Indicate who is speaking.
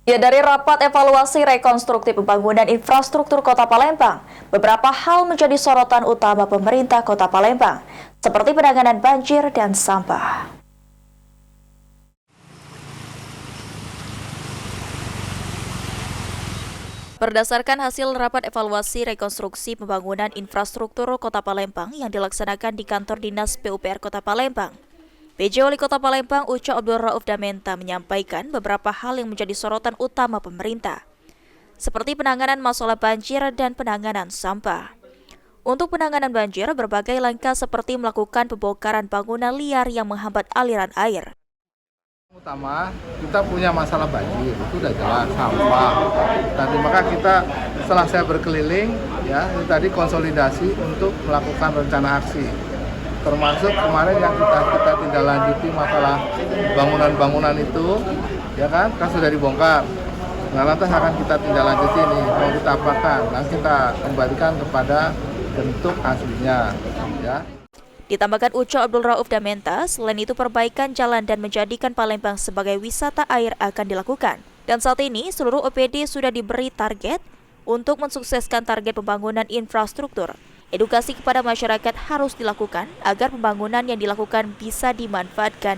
Speaker 1: Ya, dari rapat evaluasi rekonstruksi pembangunan infrastruktur Kota Palembang, beberapa hal menjadi sorotan utama pemerintah Kota Palembang, seperti penanganan banjir dan sampah. Berdasarkan hasil rapat evaluasi rekonstruksi pembangunan infrastruktur Kota Palembang yang dilaksanakan di kantor Dinas PUPR Kota Palembang, PJ Wali Kota Palembang Uco Abdul Rauf Damenta menyampaikan beberapa hal yang menjadi sorotan utama pemerintah, seperti penanganan masalah banjir dan penanganan sampah. Untuk penanganan banjir, berbagai langkah seperti melakukan pembongkaran bangunan liar yang menghambat aliran air.
Speaker 2: Utama kita punya masalah banjir, itu udah jelas, sampah. Tadi maka kita setelah saya berkeliling ya, itu tadi konsolidasi untuk melakukan rencana aksi. Termasuk kemarin yang kita tindak lanjuti masalah bangunan-bangunan itu, ya kan sudah dibongkar. Nah, lantas akan kita tindak lanjuti nih, mau kita apakan, nah kita kembalikan kepada bentuk aslinya, ya.
Speaker 1: Ditambahkan Uco Abdul Rauf Damenta, selain itu perbaikan jalan dan menjadikan Palembang sebagai wisata air akan dilakukan. Dan saat ini seluruh OPD sudah diberi target untuk mensukseskan target pembangunan infrastruktur. Edukasi kepada masyarakat harus dilakukan agar pembangunan yang dilakukan bisa dimanfaatkan